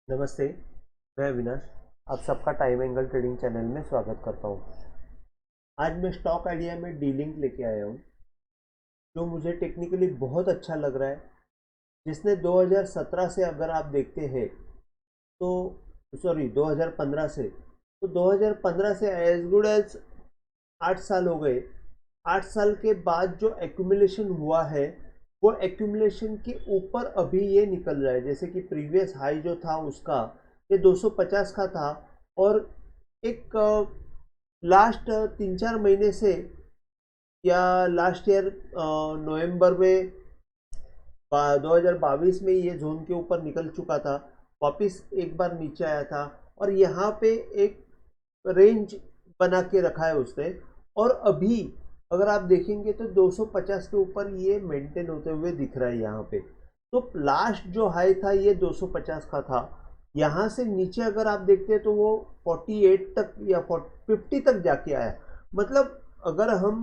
नमस्ते। मैं अविनाश, आप सबका टाइम एंगल ट्रेडिंग चैनल में स्वागत करता हूं। आज मैं स्टॉक आइडिया में डी लिंक लेके आया हूं, जो मुझे टेक्निकली बहुत अच्छा लग रहा है। जिसने 2017 से अगर आप देखते हैं तो सॉरी 2015 से, तो 2015 से एज गुड एज 8 साल हो गए। 8 साल के बाद जो एक्यूमुलेशन हुआ है, वो एक्यूमुलेशन के ऊपर अभी ये निकल रहा है। जैसे कि प्रीवियस हाई जो था उसका ये 250 का था, और एक लास्ट 3-4 महीने से या लास्ट ईयर नवंबर में 2022 में ये जोन के ऊपर निकल चुका था। वापस एक बार नीचे आया था और यहाँ पे एक रेंज बना के रखा है उसने। और अभी अगर आप देखेंगे तो 250 के ऊपर ये मेंटेन होते हुए दिख रहा है यहाँ पे। तो लास्ट जो हाई था ये 250 का था। यहाँ से नीचे अगर आप देखते हैं तो वो 48 तक या 50 तक जाके आया। मतलब अगर हम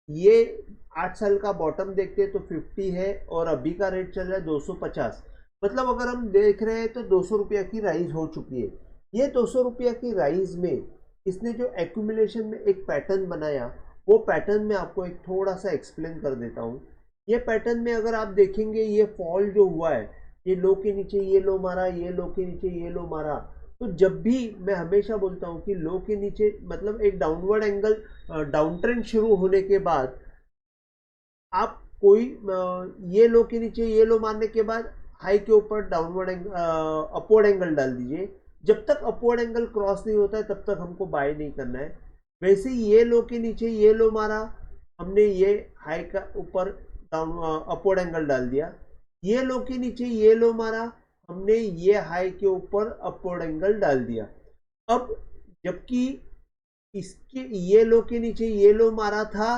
ये 8 साल का बॉटम देखते हैं तो 50 है, और अभी का रेट चल रहा है 250। मतलब अगर हम देख रहे हैं तो 200 रुपया की राइज हो चुकी है। ये 200 रुपया की राइज में इसने जो एक्यूमुलेशन में एक पैटर्न बनाया, वो पैटर्न में आपको एक थोड़ा सा एक्सप्लेन कर देता हूँ। ये पैटर्न में अगर आप देखेंगे, ये फॉल जो हुआ है, ये लो के नीचे ये लो मारा, ये लो के नीचे ये लो मारा। तो जब भी मैं हमेशा बोलता हूँ कि लो के नीचे मतलब एक डाउनवर्ड एंगल, डाउन ट्रेंड शुरू होने के बाद आप कोई ये लो के नीचे ये लो मारने के बाद हाई के ऊपर डाउनवर्ड अपवर्ड एंगल डाल दीजिए। जब तक अपवर्ड एंगल क्रॉस नहीं होता है तब तक हमको बाय नहीं करना है। वैसे ही ये लो के नीचे ये लो मारा, हमने ये हाई का ऊपर डाउन अपवर्ड एंगल डाल दिया। ये लो के नीचे ये लो मारा, हमने ये हाई के ऊपर अपवर्ड एंगल डाल दिया। अब जबकि इसके ये लो के नीचे ये लो मारा था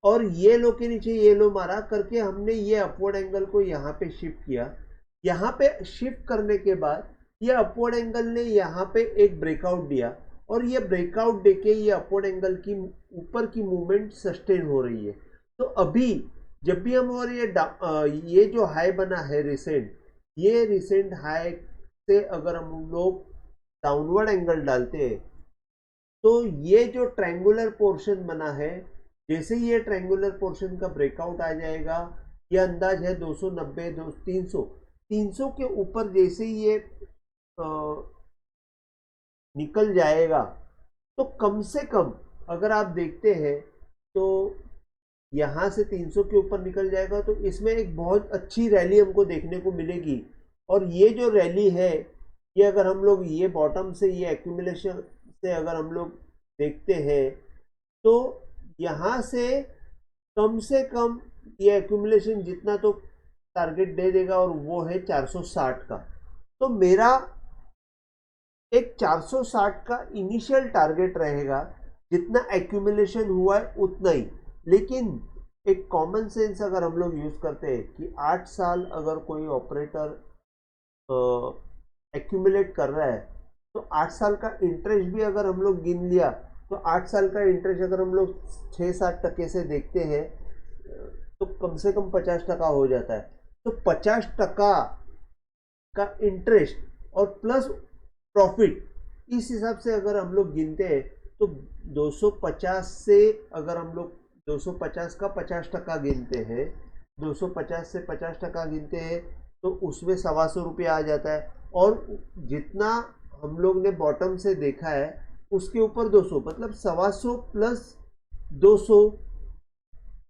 और ये लो के नीचे ये लो मारा करके हमने ये अपवर्ड एंगल को यहाँ पे शिफ्ट किया। यहाँ पे शिफ्ट करने के बाद ये अपवर्ड एंगल ने यहाँ पे एक ब्रेकआउट दिया, और ये ब्रेकआउट देके ये अपवर्ड एंगल की ऊपर की मूवमेंट सस्टेन हो रही है। तो अभी जब भी हम, और ये जो हाई बना है रिसेंट, ये रिसेंट हाई से अगर हम लोग डाउनवर्ड एंगल डालते हैं तो ये जो ट्रायंगुलर पोर्शन बना है, जैसे ही ये ट्रायंगुलर पोर्शन का ब्रेकआउट आ जाएगा, ये अंदाज है 290 300 300 के ऊपर जैसे ही ये निकल जाएगा, तो कम से कम अगर आप देखते हैं तो यहाँ से 300 के ऊपर निकल जाएगा तो इसमें एक बहुत अच्छी रैली हमको देखने को मिलेगी। और ये जो रैली है, ये अगर हम लोग ये बॉटम से ये एक्यूमुलेशन से अगर हम लोग देखते हैं तो यहाँ से कम ये एक्यूमुलेशन जितना तो टारगेट दे देगा, और वो है 460 का। तो मेरा एक 460 का इनिशियल टारगेट रहेगा। जितना एक्यूमुलेशन हुआ है उतना ही। लेकिन एक कॉमन सेंस अगर हम लोग यूज करते हैं कि 8 साल अगर कोई ऑपरेटर एक्यूमुलेट कर रहा है, तो 8 साल का इंटरेस्ट भी अगर हम लोग गिन लिया तो 8 साल का इंटरेस्ट अगर हम लोग 6-7% से देखते हैं तो कम से कम 50% हो जाता है। तो 50% का इंटरेस्ट और प्लस प्रॉफिट, इस हिसाब से अगर हम लोग गिनते हैं तो 250 से अगर हम लोग 250 का 50% गिनते हैं, 250 से 50% गिनते हैं तो उसमें 125 रुपया आ जाता है। और जितना हम लोग ने बॉटम से देखा है उसके ऊपर 200, मतलब 125 प्लस 200,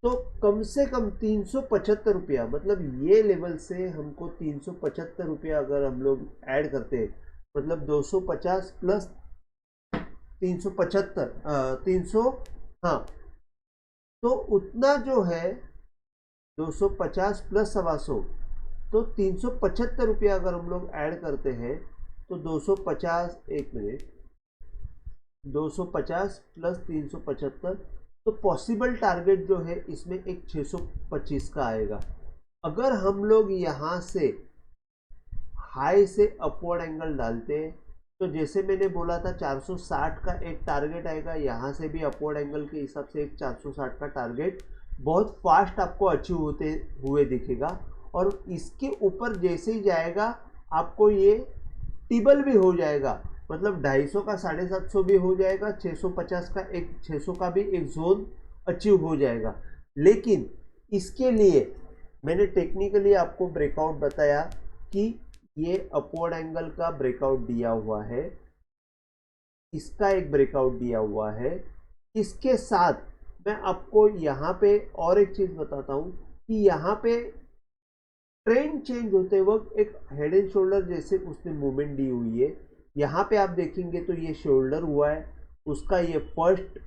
तो कम से कम 375 रुपया। मतलब ये लेवल से हमको 375 रुपया अगर हम लोग ऐड करते हैं, मतलब 250 प्लस 375, 300, हाँ, तो उतना जो है 250 प्लस 125, तो 375 रुपया अगर हम लोग ऐड करते हैं तो 250, एक मिनट, 250 प्लस 375, तो पॉसिबल टारगेट जो है इसमें एक 625 का आएगा। अगर हम लोग यहाँ से हाई से अपवर्ड एंगल डालते हैं तो जैसे मैंने बोला था 460 का एक टारगेट आएगा। यहाँ से भी अपवर्ड एंगल के हिसाब से एक 460 का टारगेट बहुत फास्ट आपको अचीव होते हुए दिखेगा। और इसके ऊपर जैसे ही जाएगा आपको ये हिटिबल भी हो जाएगा, मतलब 250 का 750 भी हो जाएगा, 650 का 600 का भी एक जोन अचीव हो जाएगा। लेकिन इसके लिए मैंने टेक्निकली आपको ब्रेकआउट बताया कि ये अपवर्ड एंगल का ब्रेकआउट दिया हुआ है, इसका एक ब्रेकआउट दिया हुआ है। इसके साथ मैं आपको यहाँ पे और एक चीज बताता हूँ कि यहाँ पे ट्रेंड चेंज होते वक्त एक हेड एंड शोल्डर जैसे उसने मूवमेंट दी हुई है। यहाँ पे आप देखेंगे तो ये शोल्डर हुआ है, उसका ये फर्स्ट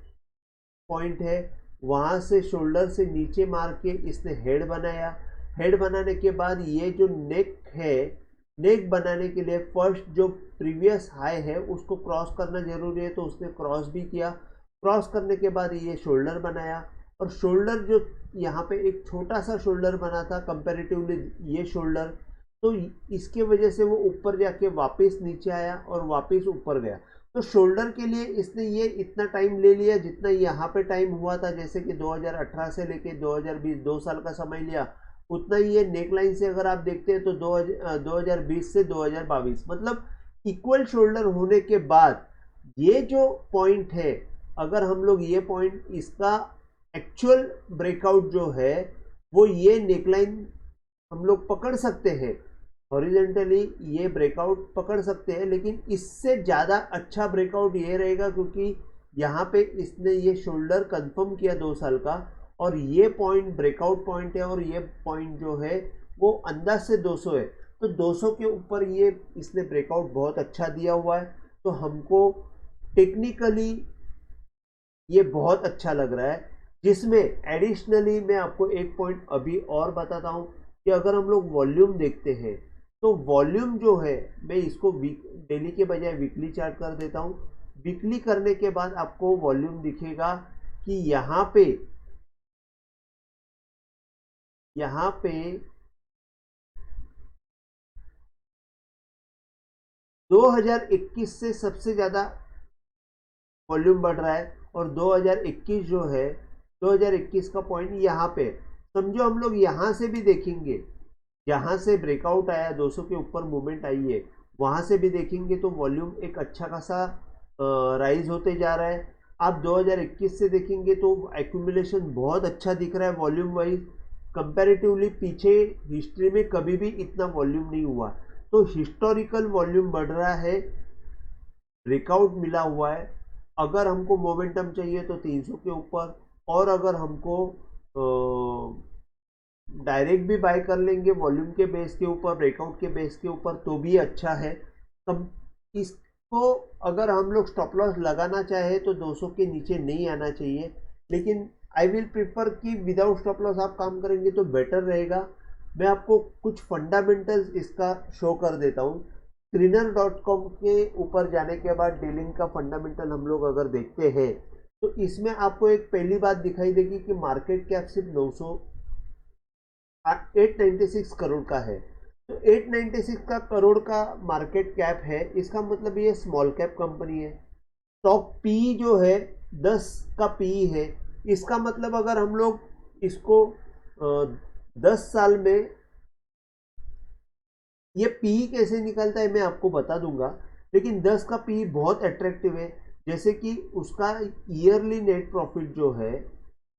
पॉइंट है, वहां से शोल्डर से नीचे मार के इसने हेड बनाया। हेड बनाने के बाद ये जो नेक है, नेक बनाने के लिए फर्स्ट जो प्रीवियस हाई है उसको क्रॉस करना जरूरी है, तो उसने क्रॉस भी किया। क्रॉस करने के बाद ये शोल्डर बनाया, और शोल्डर जो यहाँ पे एक छोटा सा शोल्डर बना था कंपैरेटिवली ये शोल्डर, तो इसके वजह से वो ऊपर जाके वापस नीचे आया और वापस ऊपर गया। तो शोल्डर के लिए इसने ये इतना टाइम ले लिया जितना यहाँ पे टाइम हुआ था, जैसे कि 2018 से लेके 2020 2 साल का समय लिया, उतना ही ये नेकलाइन से अगर आप देखते हैं तो 2020 से 2022 मतलब इक्वल शोल्डर होने के बाद ये जो पॉइंट है, अगर हम लोग ये पॉइंट इसका एक्चुअल ब्रेकआउट जो है वो ये नेकलाइन हम लोग पकड़ सकते हैं, हॉरिजॉन्टली ये ब्रेकआउट पकड़ सकते हैं, लेकिन इससे ज़्यादा अच्छा ब्रेकआउट ये रहेगा क्योंकि यहाँ पे इसने ये शोल्डर कंफर्म किया 2 साल का, और ये पॉइंट ब्रेकआउट पॉइंट है, और ये पॉइंट जो है वो अंदाज से 200 है, तो 200 के ऊपर ये इसने ब्रेकआउट बहुत अच्छा दिया हुआ है। तो हमको टेक्निकली ये बहुत अच्छा लग रहा है, जिसमें एडिशनली मैं आपको एक पॉइंट अभी और बताता हूँ कि अगर हम लोग वॉल्यूम देखते हैं तो वॉल्यूम जो है, मैं इसको डेली के बजाय वीकली चार्ट कर देता हूँ। वीकली करने के बाद आपको वॉल्यूम दिखेगा कि यहाँ पे 2021 से सबसे ज़्यादा वॉल्यूम बढ़ रहा है, और 2021 जो है 2021 का पॉइंट यहाँ पे, समझो हम लोग यहाँ से भी देखेंगे, जहाँ से ब्रेकआउट आया 200 के ऊपर मूवमेंट आई है, वहाँ से भी देखेंगे तो वॉल्यूम एक अच्छा खासा राइज होते जा रहा है। आप 2021 से देखेंगे तो एक्यूमुलेशन बहुत अच्छा दिख रहा है वॉल्यूम वाइज, कंपैरेटिवली पीछे हिस्ट्री में कभी भी इतना वॉल्यूम नहीं हुआ। तो हिस्टोरिकल वॉल्यूम बढ़ रहा है, ब्रेकआउट मिला हुआ है। अगर हमको मोमेंटम चाहिए तो 300 के ऊपर, और अगर हमको डायरेक्ट भी बाय कर लेंगे वॉल्यूम के बेस के ऊपर, ब्रेकआउट के बेस के ऊपर, तो भी अच्छा है। तब इसको अगर हम लोग स्टॉप लॉस लगाना चाहे तो 200 के नीचे नहीं आना चाहिए, लेकिन आई विल प्रिफर कि विदाउट स्टॉप लॉस आप काम करेंगे तो बेटर रहेगा। मैं आपको कुछ फंडामेंटल्स इसका शो कर देता हूँ। ट्रेनर.com के ऊपर जाने के बाद डीलिंग का फंडामेंटल हम लोग अगर देखते हैं तो इसमें आपको एक पहली बात दिखाई देगी कि मार्केट कैप सिर्फ 896 करोड़ का है। तो 896 का करोड़ का मार्केट कैप है, इसका मतलब ये स्मॉल कैप कंपनी है। स्टॉक पी जो है 10 का पी है, इसका मतलब अगर हम लोग इसको 10 साल में ये पी कैसे निकलता है मैं आपको बता दूंगा, लेकिन 10 का पी बहुत अट्रैक्टिव है। जैसे कि उसका ईयरली नेट प्रॉफिट जो है,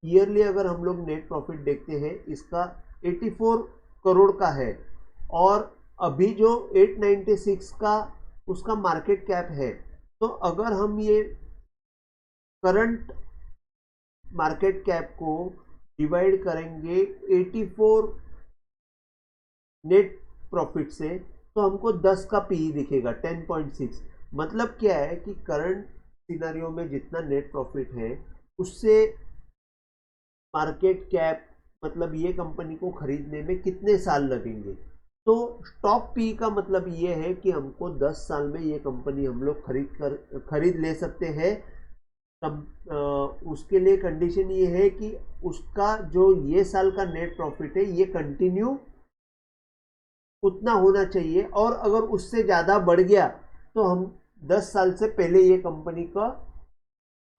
ईयरली अगर हम लोग नेट प्रॉफिट देखते हैं इसका 84 करोड़ का है, और अभी जो 896 का उसका मार्केट कैप है, तो अगर हम ये करंट मार्केट कैप को डिवाइड करेंगे 84 नेट प्रॉफिट से तो हमको 10 का पी दिखेगा 10.6। मतलब क्या है कि करंट सिनेरियो में जितना नेट प्रॉफिट है उससे मार्केट कैप, मतलब ये कंपनी को खरीदने में कितने साल लगेंगे। तो स्टॉक पी का मतलब ये है कि हमको 10 साल में ये कंपनी हम लोग खरीद ले सकते हैं। तब उसके लिए कंडीशन ये है कि उसका जो ये साल का नेट प्रॉफिट है ये कंटिन्यू उतना होना चाहिए, और अगर उससे ज़्यादा बढ़ गया तो हम 10 साल से पहले ये कंपनी का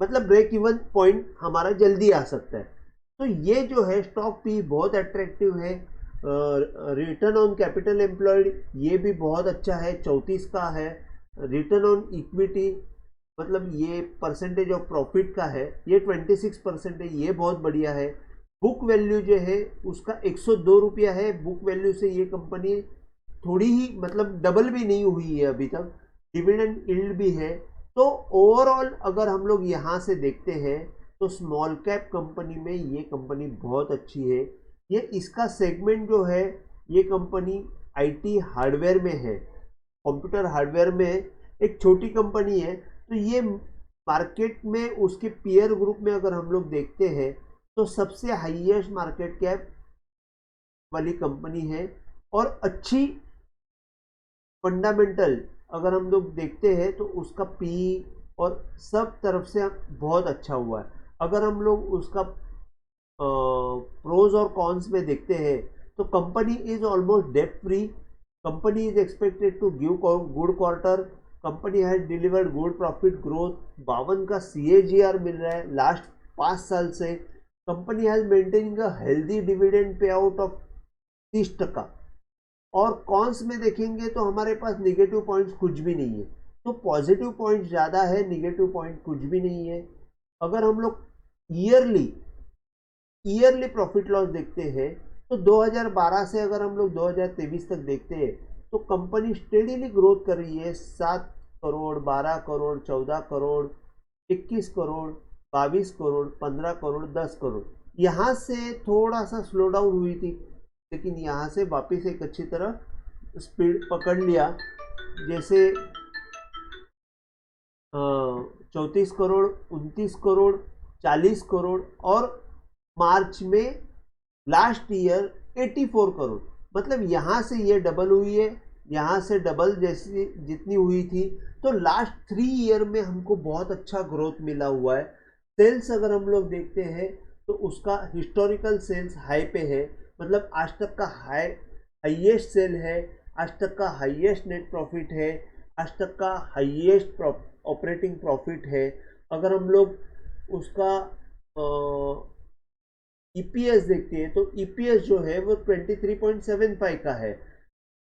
मतलब ब्रेक इवन पॉइंट हमारा जल्दी आ सकता है। तो ये जो है स्टॉक पी बहुत अट्रैक्टिव है। रिटर्न ऑन कैपिटल एम्प्लॉयड ये भी बहुत अच्छा है, 34 का है। रिटर्न ऑन इक्विटी मतलब ये परसेंटेज ऑफ प्रॉफिट का है, ये 26% है, ये बहुत बढ़िया है। बुक वैल्यू जो है उसका 102 रुपया है। बुक वैल्यू से ये कंपनी थोड़ी ही मतलब डबल भी नहीं हुई है अभी तक। डिविडेंड यील्ड भी है। तो ओवरऑल अगर हम लोग यहाँ से देखते हैं तो स्मॉल कैप कंपनी में ये कंपनी बहुत अच्छी है। ये इसका सेगमेंट जो है, ये कंपनी आईटी हार्डवेयर में है, कंप्यूटर हार्डवेयर में एक छोटी कंपनी है। तो ये मार्केट में उसके पीयर ग्रुप में अगर हम लोग देखते हैं तो सबसे हाईएस्ट मार्केट कैप वाली कंपनी है और अच्छी फंडामेंटल अगर हम लोग देखते हैं तो उसका पी और सब तरफ से बहुत अच्छा हुआ है। अगर हम लोग उसका प्रोज और कॉन्स में देखते हैं तो company is almost debt free, company is expected to give good quarter, company has delivered good profit growth, 52 का CAGR मिल रहा है लास्ट 5 साल से। Company has maintaining a healthy dividend pay out of 30%। और कॉन्स में देखेंगे तो हमारे पास निगेटिव पॉइंट्स कुछ भी नहीं है, तो पॉजिटिव पॉइंट ज़्यादा है, निगेटिव पॉइंट कुछ भी नहीं है। अगर हम लोग ईयरली प्रॉफिट लॉस देखते हैं तो 2012 से अगर हम लोग 2023 तक देखते हैं तो कंपनी स्टेडीली ग्रोथ कर रही है। 7 करोड़, 12 करोड़, 14 करोड़, 21 करोड़, 22 करोड़, 15 करोड़, 10 करोड़। यहाँ से थोड़ा सा स्लो डाउन हुई थी, लेकिन यहाँ से वापस एक अच्छी तरह स्पीड पकड़ लिया। जैसे 34 करोड़, 29 करोड़, 40 करोड़ और मार्च में लास्ट ईयर 84 करोड़। मतलब यहाँ से ये डबल हुई है, यहाँ से डबल जैसी जितनी हुई थी। तो लास्ट 3 ईयर में हमको बहुत अच्छा ग्रोथ मिला हुआ है। सेल्स अगर हम लोग देखते हैं तो उसका हिस्टोरिकल सेल्स हाई पे है, मतलब आज तक का हाईएस्ट सेल है, आज तक का हाईएस्ट नेट प्रॉफिट है, आज तक का हाईएस्ट ऑपरेटिंग प्रॉफिट है। अगर हम लोग उसका ईपीएस देखते हैं तो ईपीएस जो है वो 23.75 का है।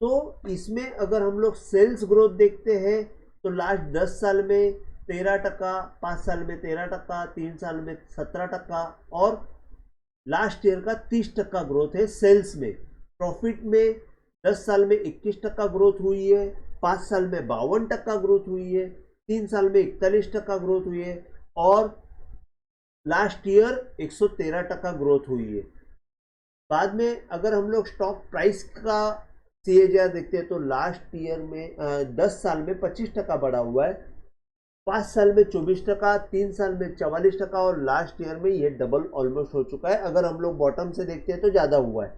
तो इसमें अगर हम लोग सेल्स ग्रोथ देखते हैं तो लास्ट 10 साल में 13%, 5 साल में 13%, 3 साल में 17% और लास्ट ईयर का 30% ग्रोथ है सेल्स में। प्रॉफिट में 10 साल में 21% ग्रोथ हुई है, 5 साल में 52% ग्रोथ हुई है, 3 साल में 41% ग्रोथ हुई है और लास्ट ईयर 113% ग्रोथ हुई है। बाद में अगर हम लोग स्टॉक प्राइस का CAGR देखते हैं तो लास्ट ईयर में 10 साल में 25% बढ़ा हुआ है, 5 साल में 24%, 3 साल में 44% और लास्ट ईयर में ये डबल ऑलमोस्ट हो चुका है। अगर हम लोग बॉटम से देखते हैं तो ज़्यादा हुआ है।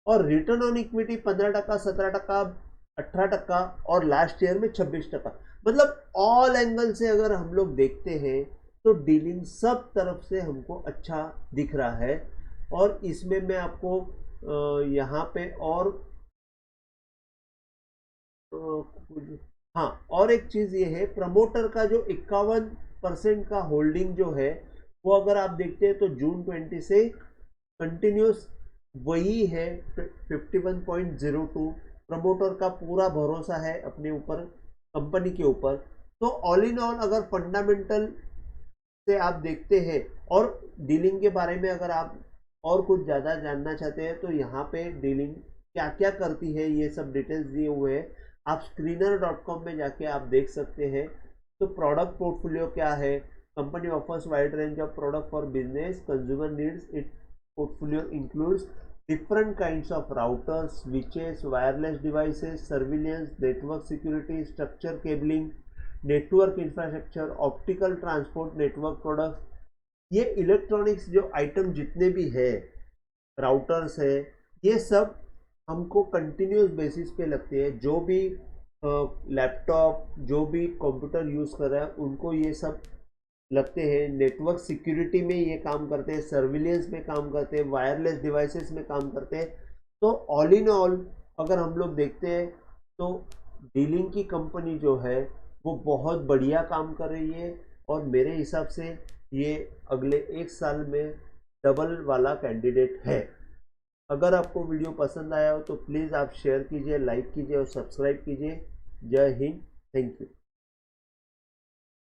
और रिटर्न ऑन इक्विटी 15%, 17%, 18% और लास्ट ईयर में 26%। मतलब ऑल एंगल से अगर हम लोग देखते हैं तो डीलिंग सब तरफ से हमको अच्छा दिख रहा है। और इसमें मैं आपको यहाँ पे और हाँ, और एक चीज़ ये है, प्रमोटर का जो 51% का होल्डिंग जो है वो अगर आप देखते हैं तो जून 20 से कंटिन्यूस वही है 51.02। प्रमोटर का पूरा भरोसा है अपने ऊपर, कंपनी के ऊपर। तो ऑल इन ऑल अगर फंडामेंटल से आप देखते हैं और डीलिंग के बारे में अगर आप और कुछ ज़्यादा जानना चाहते हैं तो यहाँ पे डीलिंग क्या क्या करती है ये सब डिटेल्स दिए हुए हैं, आप screener.com में जाके आप देख सकते हैं। तो प्रोडक्ट पोर्टफोलियो क्या है, company offers wide range of product for business consumer needs, it portfolio includes different kinds of routers, switches, wireless devices, surveillance, network security, structure cabling, network infrastructure, optical transport network products. ये electronics जो item जितने भी है, routers है, ये सब हमको continuous basis पे लगते हैं। जो भी लैपटॉप, जो भी कंप्यूटर यूज़ कर रहा है उनको ये सब लगते हैं। नेटवर्क सिक्योरिटी में ये काम करते हैं, सर्विलेंस में काम करते हैं, वायरलेस डिवाइसेस में काम करते हैं। तो ऑल इन ऑल अगर हम लोग देखते हैं तो डीलिंग की कंपनी जो है वो बहुत बढ़िया काम कर रही है और मेरे हिसाब से ये अगले 1 साल में डबल वाला कैंडिडेट है। अगर आपको वीडियो पसंद आया हो तो प्लीज़ आप शेयर कीजिए, लाइक कीजिए और सब्सक्राइब कीजिए। जय हिंद, थैंक यू।